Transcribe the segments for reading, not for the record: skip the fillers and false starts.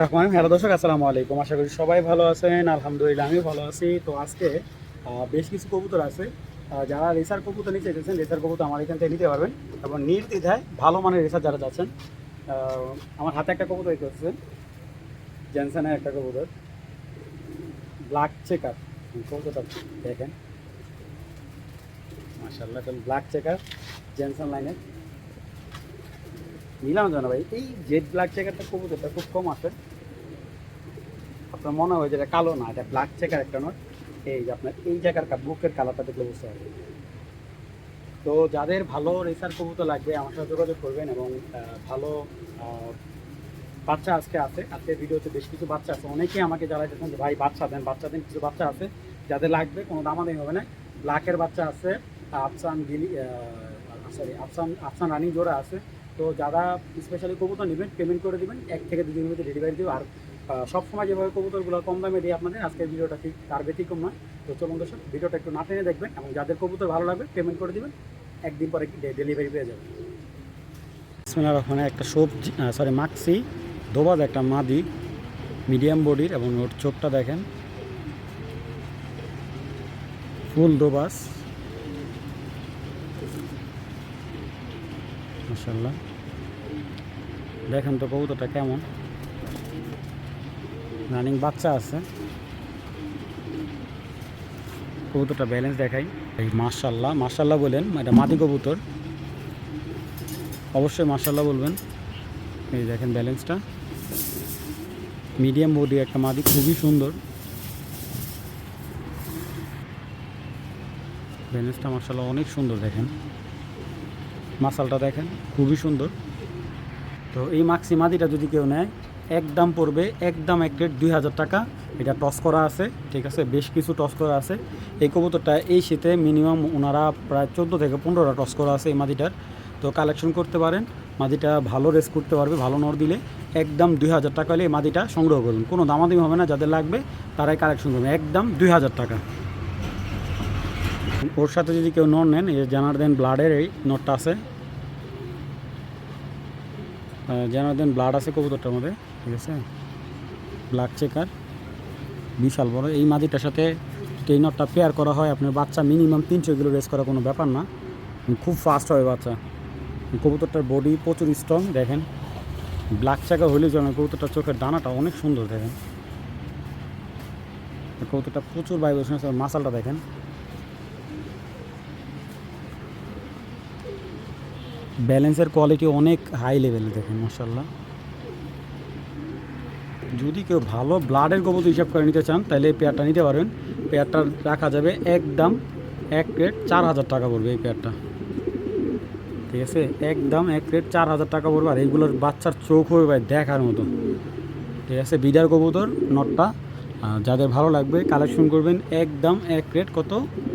Hello দর্শক, আসসালামু আলাইকুম। আশা করি সবাই ভালো আছেন। আলহামদুলিল্লাহ আমিও ভালো আছি। তো আজকে বেশ কিছু কবুতর আছে। যারা রেসার কবুতর নিতে চাইছেন, রেসার কবুতর আমার এখান থেকে নিতে পারবেন এবং নির্দ্বিধায় ভালো মানের রেসার যারা যাচ্ছেন। আমার হাতে একটা কবুতর দেখতে পাচ্ছেন, জেনসনের একটা কবুতর, ব্ল্যাক চেকার। কবুতরটা দেখেন, মাশাআল্লাহ, ব্ল্যাক চেকার জেনসন লাইনের। নিলাম জানো ভাই, এই জেড ব্ল্যাক চেকারটা কবুতরটা খুব কম আসে। আপনার মনে হয় যে এটা কালো না, এটা ব্ল্যাক চেকার একটা নয়। এই যে আপনার এই জায়গার বুকের কালারটা দেখলে বুঝতে পারবেন। তো যাদের ভালো রেসার কবুতর লাগবে আমার সাথে যোগাযোগ করবেন এবং ভালো বাচ্চা আজকে ভিডিওতে বেশ কিছু বাচ্চা আছে। অনেকেই আমাকে জানাইতেছেন যে ভাই বাচ্চা দেন, কিছু বাচ্চা আছে যাদের লাগবে, কোনো দামাদামি হবে না। ব্ল্যাকের বাচ্চা আছে, আফসান গিলি আফসান রানিং জোড়া আছে। তো যারা স্পেশালি কবুতর নেবেন পেমেন্ট করে দেবেন, 1 থেকে 2 দিনের মধ্যে ডেলিভারি দেবে। আর সবসময় যেভাবে কবুতরগুলো কম দামে দিই আপনাদের, আজকের ভিডিওটা ঠিক তার ব্যতিক্রম নয়। তো চলুন দর্শক, ভিডিওটা একটু না টেনে দেখবেন এবং যাদের কবুতর ভালো লাগবে পেমেন্ট করে দেবেন, 1 দিন পরে ডেলিভারি পেয়ে যাবেন। ওখানে একটা মাক্সি দোবাজ একটা মাদি, মিডিয়াম বডির, এবং ওর চোখটা দেখেন ফুল দোবাজ, মাশাআল্লাহ। দেখেন তো কবুতরটা কেমন, রানিং বাচ্চা আছে। কবুতরটা ব্যালেন্স দেখাই, এই মাশাআল্লাহ মাশাআল্লাহ বলেন, এটা মাদি কবুতর, অবশ্যই মাশাআল্লাহ বলবেন। এই দেখেন ব্যালেন্সটা, মিডিয়াম বডি একটা মাদি, খুবই সুন্দর ব্যালেন্সটা, মাশাআল্লাহ অনেক সুন্দর। দেখেন মাসালটা দেখেন, খুবই সুন্দর। তো এই মাক্সি মাদিটা যদি কেউ নেয়, একদম পড়বে একদম এক রেট 2000 টাকা। এটা টস করা আছে, ঠিক আছে, বেশ কিছু টস করা আছে। এই কবুতরটা এই শীতে মিনিমাম ওনারা প্রায় 14 থেকে 15টা টস করা আছে এই মাদিটার। তো কালেকশন করতে পারেন, মাদিটা ভালো রেস করতে পারবে, ভালো নর দিলে একদম 2000 টাকা হলে এই মাদিটা সংগ্রহ করুন। কোনো দামাদামি হবে না, যাদের লাগবে তারাই কালেকশন করবেন, একদম 2000 টাকা। ওর সাথে যদি কেউ নর নেন, এই জানারদেন ব্লাডের এই নরটা আছে, জানারদেন ব্লাড আছে কবুতরটার মধ্যে, ঠিক আছে, ব্ল্যাক চেকার, বিশাল বড়। এই মাদিটার সাথে যদি এই নটটা পেয়ার করা হয়, আপনার বাচ্চা মিনিমাম 300 কিলো রেস করা কোনো ব্যাপার না, খুব ফাস্ট হয় বাচ্চা। কবুতরটার বডি প্রচুর স্ট্রং, দেখেন ব্ল্যাক চেকার হলে যেন কবুতরটার চোখের দানাটা অনেক সুন্দর। দেখেন কবুতরটা প্রচুর ভাইব্রেশন আছে, মাসালটা দেখেন, ব্যালেন্সের কোয়ালিটি অনেক হাই লেভেলে। দেখেন মাশাআল্লাহ। যদি কেউ ভালো ব্লাডের কবুতর হিসাব করে নিতে চান, তাহলে এই পেয়ারটা নিতে পারবেন। পেয়ারটা রাখা যাবে একদম এক রেট 4000 টাকা পড়বে এই পেয়ারটা, ঠিক আছে, একদম এক রেট 4000 টাকা পড়বে। আর এইগুলোর বাচ্চার চোখ হবে ভাই দেখার মতো, ঠিক আছে, বিডার কবুতর নটটা। যাদের ভালো লাগবে কালেকশন করবেন, একদম এক রেট কত,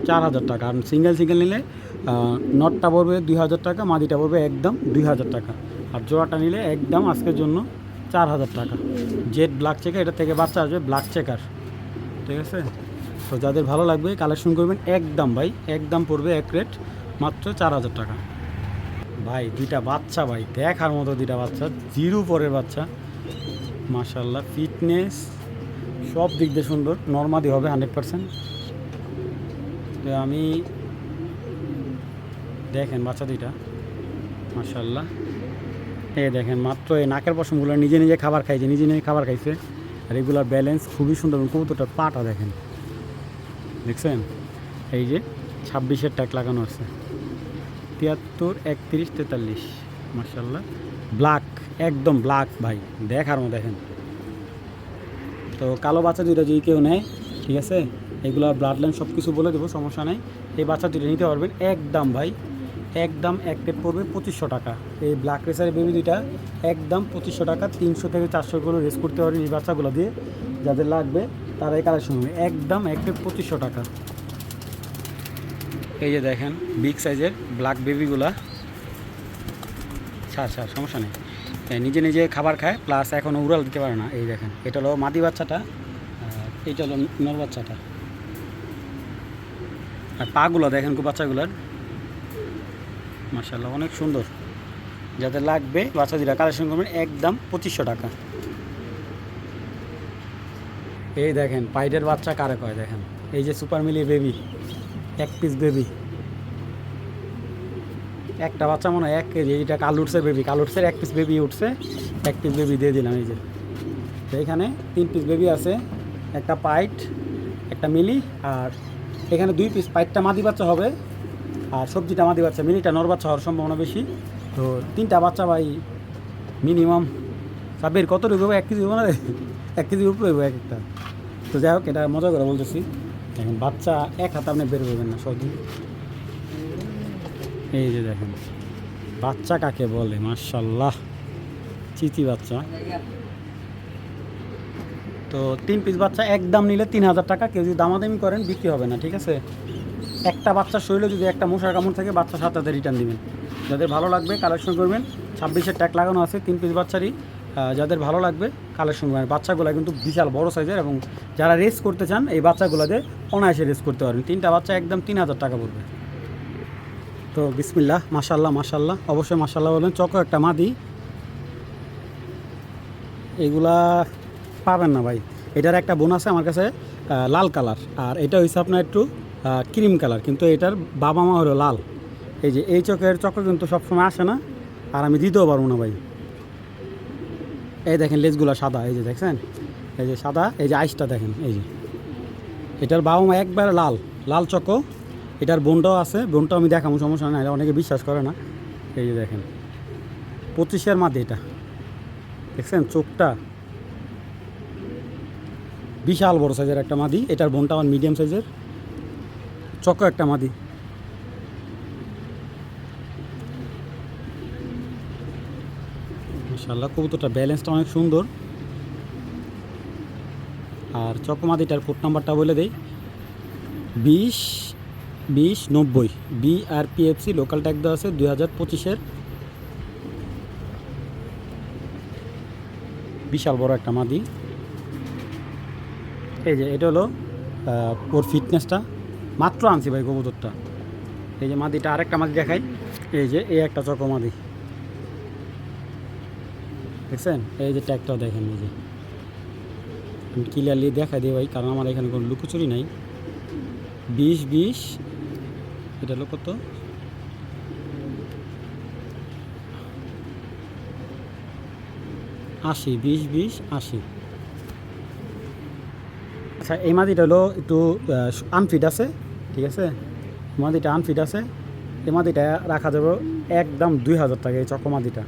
4000 টাকা। আর সিঙ্গেল নিলে নটটা পড়বে 2000 টাকা, মাদিটা পড়বে একদম 2000 টাকা। আর জোড়াটা নিলে একদম আজকের জন্য 4000 টাকা। জেড ব্ল্যাক চেকার, এটা থেকে বাচ্চা আসবে ব্ল্যাক চেকার, ঠিক আছে। তো যাদের ভালো লাগবে কালেকশন করবেন, একদম ভাই একদম পড়বে এক রেট মাত্র 4000 টাকা। ভাই দুইটা বাচ্চা, ভাই দেখার মতো দুইটা বাচ্চা, জিরো পরের বাচ্চা, মাশাআল্লাহ, ফিটনেস সব দিক দিয়ে সুন্দর, নর্মাদি হবে 100%। তো আমি দেখেন বাচ্চা দুইটা, মাশাআল্লাহ। এই দেখেন মাত্র এই নাকের পশমগুলো নিজে খাবার খাইছে, নিজে খাবার খাইছে। আর এগুলোর ব্যালেন্স খুবই সুন্দর। কবুতরটার পাটা দেখেন, দেখছেন, এই যে 26-এর ট্যাগ লাগানো আছে, 73, 31, 43, মাশাআল্লাহ। ব্ল্যাক, একদম ব্ল্যাক ভাই, দেখার মতো। দেখেন তো কালো বাচ্চা দুইটা যদি কেউ নেয়, ঠিক আছে, এগুলো ব্লাড লাইন সব কিছু বলে দেবো, সমস্যা নেই। এই বাচ্চা দুইটা নিতে পারবেন একদম ভাই, একদম এক রেট পড়বে 2500 টাকা। এই ব্ল্যাক রেসারের বেবি দুইটা একদম 2500 টাকা, 300 থেকে 400 কিলো রেস করতে পারবেন এই বাচ্চাগুলো দিয়ে। যাদের লাগবে তারাই কালেকশন করবে, একদম এক রেট 2500 টাকা। এই যে দেখেন বিগ সাইজের ব্ল্যাক বেবিগুলা, সমস্যা নেই, নিজে খাবার খায়, প্লাস এখনও উড়াল দিতে পারে না। এই দেখেন এটা হলো মাদি বাচ্চাটা, এইটা হলো নর বাচ্চাটা। আর পাগুলো দেখেন বাচ্চাগুলার, মাশাআল্লাহ অনেক সুন্দর। যাদের লাগবে বাচ্চা দুইটা কালেকশন করবেন, একদম 2500 টাকা। এই দেখেন পাইডের বাচ্চা কারে কয় দেখেন, এই যে সুপার মিলি বেবি, এক পিস বেবি, একটা বাচ্চা মনে হয় 1 কেজি। এইটা কালুটসের বেবি, কালুটসের 1 পিস বেবি উঠছে, 1 পিস বেবি দিয়ে দিলাম। এই যে তো এখানে 3 পিস বেবি আছে, একটা পাইট, একটা মিলি, আর এখানে 2 পিস। পাইটটা মাদি বাচ্চা হবে আর সবজিটা মাদি বাচ্চা, মিলিটা নর বাচ্চা হওয়ার সম্ভাবনা বেশি। তো 3টা বাচ্চা ভাই মিনিমাম সাবের কত রইব, 1 কেজি হবে না রে, 1 কেজির উপরে হইব এক একটা। তো যাই হোক, এটা মজা করে বলতেছি। এখন বাচ্চা এক হাতে আপনি বের করবেন না সবজি। এই যে দেখেন বাচ্চা কাকে বলে, মাশাআল্লাহ চিতি বাচ্চা। তো 3 পিস বাচ্চা একদম নিলে 3000 টাকা। কেউ যদি দামাদামি করেন বিক্রি হবে না, ঠিক আছে। একটা বাচ্চার শরীরে যদি একটা মশার কামড় থাকে, বাচ্চা সাথে সাথে রিটার্ন দিবেন। যাদের ভালো লাগবে কালেকশন করবেন। 26-এর ট্যাগ লাগানো আছে 3 পিস বাচ্চারই। যাদের ভালো লাগবে কালেকশন করবেন। বাচ্চাগুলো কিন্তু বিশাল বড় সাইজের, এবং যারা রেস করতে চান এই বাচ্চাগুলোতে অনায়াসে রেস করতে পারেন। 3টা বাচ্চা একদম 3000 টাকা পড়বে। তো বিসমিল্লাহ, মাশাল্লাহ মাশাল্লাহ, অবশ্যই মাশাল্লাহ বলবেন। চকো একটা মাদি, এগুলা পাবেন না ভাই। এটার একটা বোন আছে আমার কাছে লাল কালার, আর এটা হচ্ছে আপনার একটু ক্রিম কালার, কিন্তু এটার বাবা মা হলো লাল। এই যে এই চকের চক্র কিন্তু সবসময় আসে না, আর আমি দিতেও পারবো না ভাই। এই দেখেন লেজগুলো সাদা, এই যে দেখছেন, এই যে সাদা, এই যে আইসটা দেখেন, এই যে এটার বাবা মা একবার লাল লাল চকো। এটার বোনটাও আছে, বোনটাও আমি দেখাবো, সমস্যা নাই, অনেকে বিশ্বাস করে না। এই যে দেখেন 25-এর মাদি, এটা দেখছেন চোখটা বিশাল বড় সাইজের একটা মাদি। এটার বোনটা আমার মিডিয়াম সাইজের, চকো একটা মাদি। মাশাআল্লাহ কবুতরটা ব্যালেন্সটা অনেক সুন্দর। আর চকো মাদিটার ফুট নাম্বারটা বলে দেই, 20-20-90 BRPFC লোকাল ট্যাগ দেওয়া আছে 2025-এর। বিশাল বড় একটা মাদি। এই যে এটা হলো ওর ফিটনেসটা, মাত্র আনছি ভাই কবুতরটা। এই যে মাদিটা, আরেকটা মাদি দেখাই, এই যে এই একটা চকো মাদি দেখছেন। এই যে ট্যাগটাও দেখেন, এই যে আমি ক্লিয়ারলি দেখা দিই ভাই, কারণ আমার এখানে কোনো লুকোচুরি নাই। 20-20, এটা হলো কত, 80, 20-20, 80। আচ্ছা এই মাদিটা হলো একটু আনফিট আছে, ঠিক আছে, মাদিটা আনফিট আছে। এই মাদিটা রাখা যাবে একদম 2000 টাকা। এই চকো মাদিটা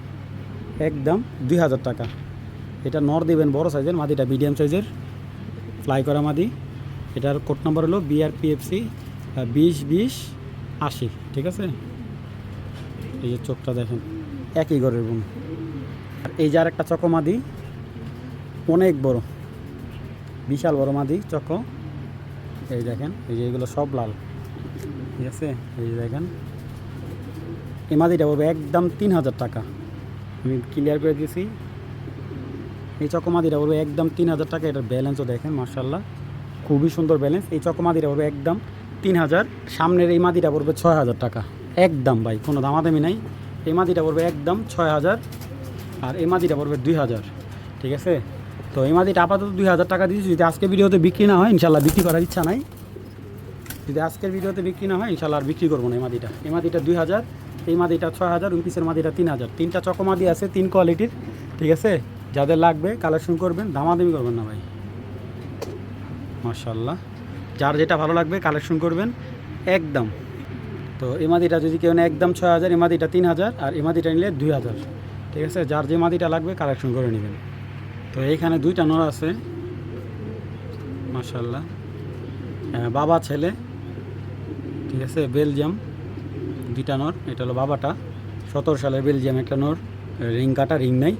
একদম 2000 টাকা। এটা নর দিবেন বড় সাইজের, মাদিটা মিডিয়াম সাইজের ফ্লাই করা মাদি। এটার কোড নাম্বার হলো BRPFC 20-20-80, ঠিক আছে। এই যে চোখটা দেখেন, একই ঘরের বোন। আর এই যে আর একটা চকো মাদি, অনেক বড়, বিশাল বড় মাদি চকো। এই দেখেন, এই যে এগুলো সব লাল, ঠিক আছে। এই যে দেখেন এই মাদিটা পড়বে একদম 3000 টাকা। আমি ক্লিয়ার করে দিয়েছি। এই চকো মাদিটা পড়বে একদম 3000 টাকা। এটার ব্যালেন্সও দেখেন মাশাআল্লাহ, খুবই সুন্দর ব্যালেন্স। এই চকো মাদিটা পড়বে একদম 3000। সামনের এই মাদিটা পড়বে 6000 টাকা একদম ভাই, কোনো দামাদামি নাই। এই মাদিটা পড়বে একদম 6000, আর এই মাদিটা পড়বে 2000, ঠিক আছে। তো এই মাদিটা আপাতত 2000 টাকা দিয়েছি। যদি আজকে ভিডিওতে বিক্রি না হয়, ইনশাল্লাহ বিক্রি করার ইচ্ছা নাই। যদি আজকের ভিডিওতে বিক্রি না হয়, ইনশাল্লাহ আর বিক্রি করবো না। এই মাদিটা, এই মাদিটা 2000, এই মাদিটা 6000, পিসের মাদিটা 3000। 3টা চকো মাদি আছে 3 কোয়ালিটির, ঠিক আছে। যাদের লাগবে কালেকশন করবেন, দামাদামি করবেন না ভাই। মাশাআল্লাহ, যার যেটা ভালো লাগবে কালেকশন করবেন একদম। তো এই মাদিটা যদি কেউ নেয় একদম 6000, এই মাদিটা 3000, আর এই মাদিটা নিলে 2000, ঠিক আছে। যার যে মাদিটা লাগবে কালেকশন করে নেবেন। তো এইখানে 2টা নর আছে মাশাআল্লাহ, বাবা ছেলে, ঠিক আছে। বেলজিয়াম 2টা নর। এটা হলো বাবাটা, 17 সালের বেলজিয়াম একটা নর, রিং কাটা, রিং নাই।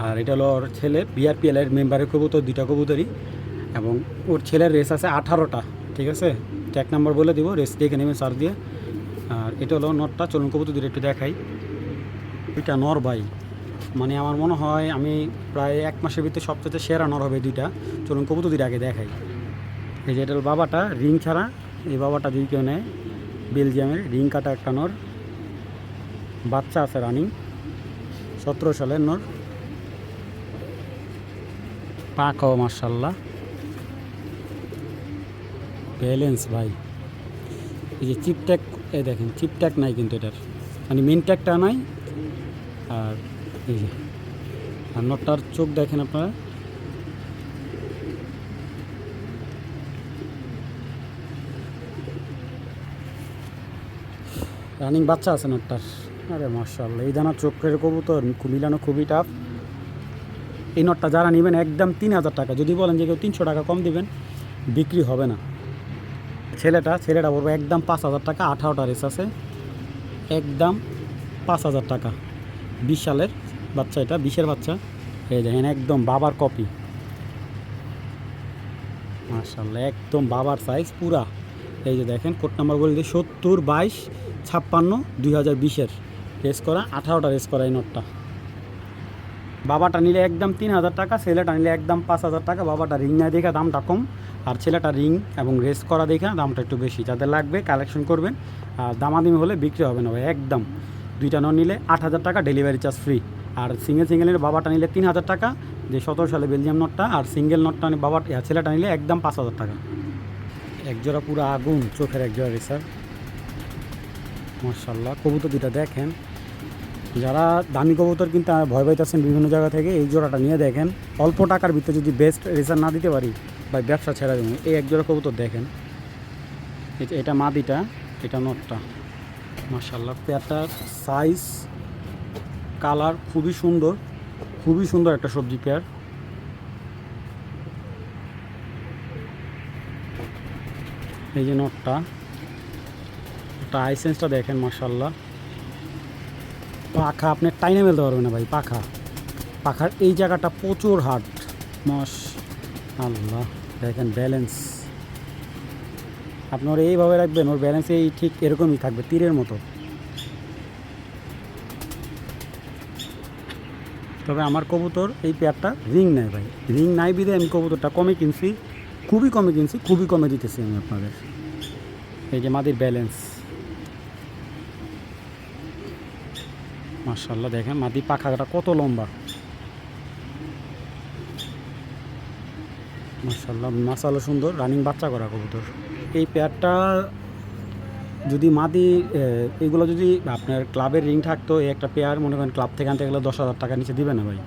আর এটা হলো ওর ছেলে, BRPL এর মেম্বারের কবুতর, 2টা কবুতরই। এবং ওর ছেলের রেস আছে 18টা, ঠিক আছে। ট্যাগ নাম্বার বলে দিব, রেস দেখে নেবেন সার দিয়ে। আর এটা হলো নরটা। চলুন কবুতর দিয়ে একটু দেখাই। 2টা নর ভাই, মানে আমার মনে হয় আমি প্রায় 1 মাসের ভিতরে সবচেয়ে সেরা নর হবে 2টা। চলুন কবুতর দিয়ে আগে দেখাই। এই যে এটা হলো বাবাটা, রিং ছাড়া। এই বাবাটা যদি কেউ নেয়, বেলজিয়ামের রিং কাটা একটা নর, বাচ্চা আছে রানিং, 17 সালের নর, পা খাওয়া মাশাআল্লাহ। ব্যালেন্স ভাই, এই যে চিপ ট্যাগ, এই দেখেন চিপ ট্যাগ নাই কিন্তু এটার, মানে মেন ট্যাগটা নাই। আর এই যে আর নটটার চোখ দেখেন আপনারা, রানিং বাচ্চা আছে নটটার। আরে মাশাআল্লাহ, এই দানা চোখের কবুতর মিলানো খুবই টাফ। এই নটটা যারা নেবেন একদম 3000 টাকা, যদি বলেন যে কেউ 300 টাকা কম দিবেন বিক্রি হবে না। ছেলেটা বলবো একদম 5000 টাকা, 18টা রেস আছে, একদম 5000 টাকা। 20 সালের বাচ্চা, এটা 20-এর বাচ্চা। এই দেখেন একদম বাবার কপি, মাশাআল্লাহ একদম বাবার সাইজ পুরা। এই যে দেখেন কোড নাম্বার বলে দিই 70-22-56-2020-এর রেস করা, 18টা রেস করা এই নটটা। বাবাটা নিলে একদম 3000 টাকা, ছেলেটা নিলে একদম 5000 টাকা। বাবাটা রিং নাই দেখা দামটা কম, আর ছেলেটা রিং এবং রেস করা দেখা দামটা একটু বেশি। যাদের লাগবে কালেকশন করবেন, আর দামাদামি হলে বিক্রি হবে না ভাই একদম। দুইটা নট নিলে 8000 টাকা, ডেলিভারি চার্জ ফ্রি। আর সিঙ্গেলের বাবাটা নিলে 3000 টাকা, যে 17 সালে বেলজিয়াম নটটা। আর সিঙ্গেল নটটা ছেলেটা নিলে একদম 5000 টাকা। একজোড়া পুরো আগুন চোখের একজোড়া রেসার, মাশাআল্লাহ। কবুতর দুইটা দেখেন, যারা দামি কবুতর কিন্তু ভয় পাইতেছেন বিভিন্ন জায়গা থেকে, এই জোড়াটা নিয়ে দেখেন। অল্প টাকার ভিতরে যদি বেস্ট রেসার না দিতে পারি ভাই ব্যবসা ছেড়ে দেবেন। এই এক জোড়া কবুতর দেখেন, এটা মাদিটা, এটা নটটা, মাশাআল্লাহ। পেয়ারটার সাইজ কালার খুবই সুন্দর, খুবই সুন্দর একটা সবজি পেয়ার। এই যে নটটা, একটা আইসেন্সটা দেখেন মাশাআল্লাহ। পাখা আপনি টাইনে মেলতে পারবেন না ভাই, পাখার এই জায়গাটা প্রচুর হার্ড, মাশাআল্লাহ। দেখেন ব্যালেন্স, আপনি ওর এইভাবে রাখবেন, ওর ব্যালেন্স এই ঠিক এরকমই থাকবে, তীরের মতো। তবে আমার কবুতর এই পেয়ারটা রিং নেয় ভাই, রিং নাই বিধে আমি কবুতরটা কমে কিনছি, খুবই কমে দিতেছি আমি আপনাদের। এই যে মাদির ব্যালেন্স, মাশাআল্লাহ। দেখেন মাদি পাখাটা কত লম্বা, মাশাআল্লাহ সুন্দর রানিং বাচ্চা করা কবুতর। এই পেয়ারটা যদি মাদি এইগুলো যদি আপনার ক্লাবের রিং থাকতো, এই একটা পেয়ার মনে করেন ক্লাব থেকে আনতে গেলে 10,000 টাকা নিচে দিবে না ভাই।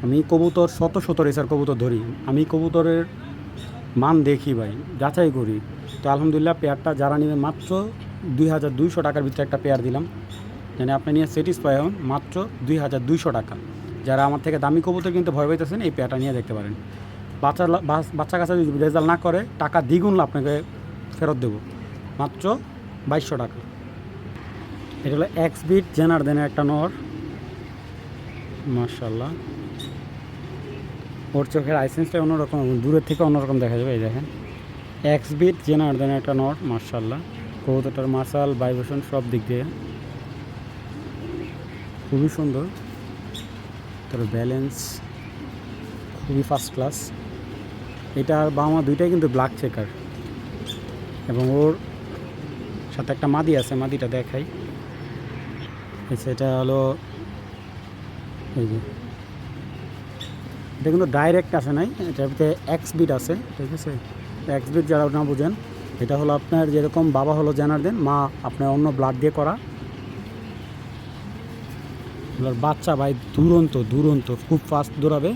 আমি কবুতর শত রেসার কবুতর ধরি, আমি কবুতরের মান দেখি ভাই, যাচাই করি। তো আলহামদুলিল্লাহ পেয়ারটা যারা নেবে মাত্র 2200 টাকার ভিতরে একটা পেয়ার দিলাম, মানে আপনি নিয়ে স্যাটিসফাই হন, মাত্র 2200 টাকা। যারা আমার থেকে দামি কবুতর কিনতে ভয় পাইতেছেন এই পেয়ারটা নিয়ে দেখতে পারেন। বাচ্চা কাছে যদি রেজাল্ট না করে টাকা দ্বিগুণ আপনাকে ফেরত দেবো, মাত্র 2200 টাকা। এটা হলো এক্সবিট জেনার্দনের একটা নর, মাশাআল্লাহ। ওর চোখের আইসেন্সটা অন্যরকম, দূরের থেকে অন্যরকম দেখা যাবে। এই দেখেন এক্সবিট জেনার্দনের একটা নর, মাশাআল্লাহ। কবুতরটার মাসাল ভাইব্রেশন সব দিক দিয়ে খুবই সুন্দর, তার ব্যালেন্স খুবই ফার্স্ট ক্লাস। এটা আর বাবা দুইটাই কিন্তু ব্ল্যাক চেকার, এবং ওর সাথে একটা মাদি আছে, মাদিটা দেখাই। সেটা হলো এই যে, এটা কিন্তু ডাইরেক্ট আসে নাই, এটার ভিতরে এক্সবিট আছে, ঠিক আছে। এক্সবিট যারা না বুঝেন, এটা হলো আপনার যেরকম বাবা হলো জেনার্দন, মা আপনার অন্য ব্লাড দিয়ে করা। বাচ্চা ভাই দুরন্ত খুব ফাস্ট দৌড়াবে।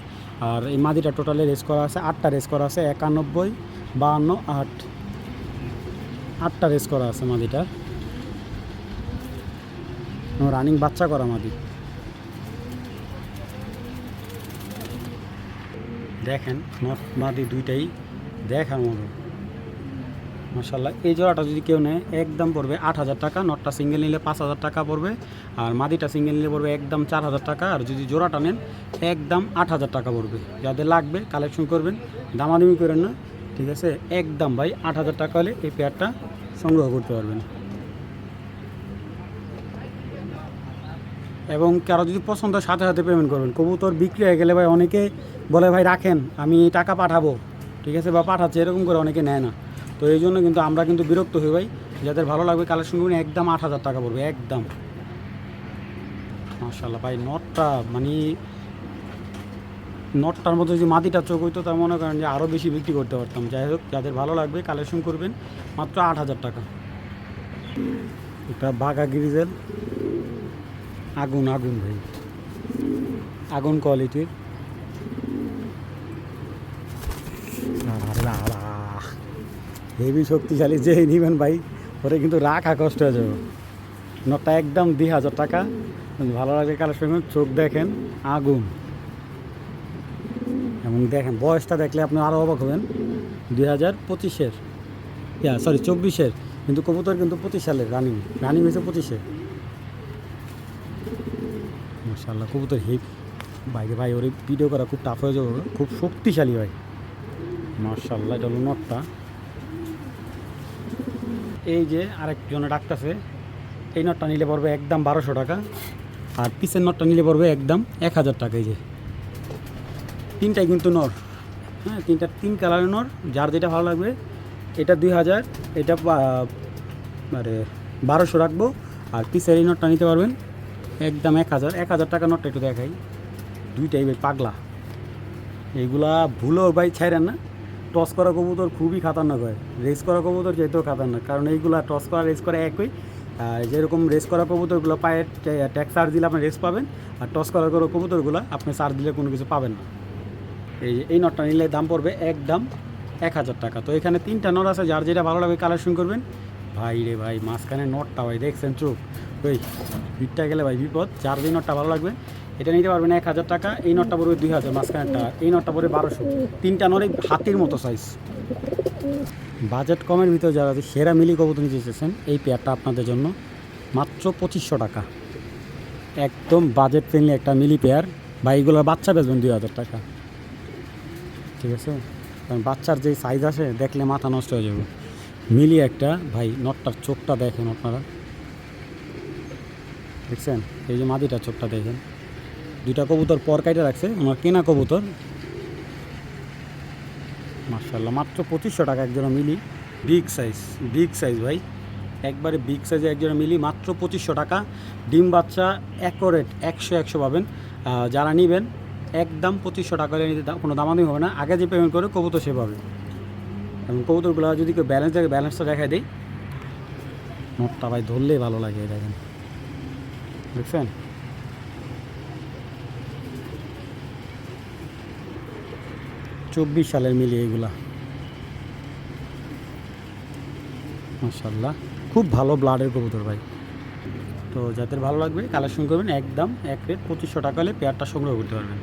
আর এই মাদিটা টোটালি রেস করা আছে 8টা রেস করা আছে, 91, 52, 8টা রেস করা আছে মাদিটা, রানিং বাচ্চা করা মাদি। দেখেন নট মাদি দুইটাই দেখার মতো, মাশাআল্লাহ। এই জোড়াটা যদি কেউ নেয় একদম পড়বে 8000 টাকা, নটটা সিঙ্গেল নিলে 5000 টাকা পড়বে, আর মাদিটা সিঙ্গেল নিলে পড়বে একদম 4000 টাকা। আর যদি জোড়াটা নেন একদম 8000 টাকা পড়বে। যাদের লাগবে কালেকশন করবেন, দামাদামি করেন না, ঠিক আছে। একদম ভাই 8000 টাকা হলে এই পেয়ারটা সংগ্রহ করতে পারবেন। এবং কারো যদি পছন্দ সাথে পেমেন্ট করবেন। কবুতর বিক্রি হয়ে গেলে ভাই অনেকে বলে ভাই রাখেন আমি টাকা পাঠাবো, ঠিক আছে, বা পাঠাচ্ছে, এরকম করে অনেকে নেয় না। তো এই জন্য কিন্তু আমরা কিন্তু বিরক্ত হই ভাই। যাদের ভালো লাগবে কালেকশন করুন, একদম 8000 টাকা পড়বে একদম, মাশাআল্লাহ। ভাই নটটা মানে নটটার মধ্যে যদি মাটিটা চোখ হইতো তার মনে করেন যে আরও বেশি বিক্রি করতে পারতাম। যাই হোক, যাদের ভালো লাগবে কালেকশন করবেন, মাত্র 8,000 টাকা। এটা বাঘা গ্রিজেল, আগুন আগুন ভাই, আগুন কোয়ালিটির। হেভি শক্তিশালী, যে নিবেন ভাই ওরে কিন্তু রাখা কষ্ট হয়ে যাবে। নটটা একদম 2,000 টাকা। ভালো লাগে কালেকশন, চোখ দেখেন আগুন, এবং দেখেন বয়সটা দেখলে আপনি আরও অবাক হবেন। 2025-এর, সরি 24-এর, কিন্তু কবুতর কিন্তু 25 সালের রানিং, রানিং হয়েছে 25-এ। মাশাআল্লাহ কবুতর হেভ বাইরে ভাই, ওর ভিডিও করা খুব টাফ হয়ে যাবে, খুব শক্তিশালী হয়। মাশাআল্লাহ, এটা হলো নটটা। এই যে আরেকজনে ডাকতেছে, এই নটটা নিলে পড়বে একদম 1200 টাকা, আর পিসের নটটা নিলে পড়বে একদম 1000 টাকা। এই যে তিনটাই কিন্তু নর, হ্যাঁ, তিন কালারের নর, যার যেটা ভালো লাগবে। এটা 2000, এটা মানে 1200 রাখবো। আর পিসের এই নটটা নিতে পারবেন একদম 1000 টাকা। নটটা একটু দেখাই, দুইটাই ভাই পাগলা। এইগুলা ভুলেও ভাই ছাইরেন না। টস করা কবুতর খুবই খাতারনাক হয়, রেস করা কবুতর যেহেতু খাতারনাক, কারণ এইগুলা টস করা রেস করা একই। যেরকম রেস করা কবুতরগুলো পায়ে ট্যাক্স চার্জ দিলে আপনি রেস পাবেন, আর টস করা কবুতরগুলো আপনি চার্জ দিলে কোনো কিছু পাবেন না। এই নটটা নিলে দাম পড়বে একদম 1000 টাকা। তো এখানে 3টা নট আছে, যার যেটা ভালো লাগবে কালেকশন করবেন। ভাই রে ভাই, মাঝখানে নটটা ভাই দেখছেন, চোখ ওই বিটটা গেলে ভাই বিপদ। যার যে নটটা ভালো লাগবে এটা নিতে পারবেন 1000 টাকা। এই নটটা পড়বে 2000 মাঝখানেরটা, এই নটটা পড়বে 1200। 3টা নটই হাতির মতো সাইজ। বাজেট কমের ভিতরে যারা সেরা মিলি কবুতর নিতে চেয়েছেন, এই পেয়ারটা আপনাদের জন্য মাত্র 2500 টাকা। একদম বাজেট ফ্রেন্ডলি একটা মিলি পেয়ার। বা এইগুলোর বাচ্চা বেচবেন 2000 টাকা, ঠিক আছে? কারণ বাচ্চার যে সাইজ আসে দেখলে মাথা নষ্ট হয়ে যাবে। মিলি একটা ভাই, নটটার চোখটা দেখেন আপনারা, দেখছেন? এই যে মাদিটার চোখটা দেখেন। 2টা কবুতর পর কাইটা রাখছে, আমার কেনা কবুতর। মাশাআল্লাহ, মাত্র 2500 টাকা একজোড়া মিলি। বিগ সাইজ ভাই, একবারে বিগ সাইজে একজোড়া মিলি, মাত্র 2500 টাকা। ডিম বাচ্চা অ্যাকোরেট 100 পাবেন। যারা নেবেন একদম 2500 টাকা করে নিতে, কোনো দামাদামি হবে না। আগে যে পেমেন্ট করে কবুতর সে পাবে। এবং কবুতরগুলো যদি কেউ ব্যালেন্স থাকে, ব্যালেন্সটা দেখাই দেয়। নটটা ভাই ধরলেই ভালো লাগে, দেখেন, দেখছেন? 24 সালের মিলি এইগুলা। মাশাআল্লাহ, খুব ভালো ব্লাডের কবুতর ভাই। তো যাদের ভালো লাগবে কালেকশন করবেন, একদম এক রেট 2500 টাকা হলে পেয়ারটা সংগ্রহ করতে পারবেন।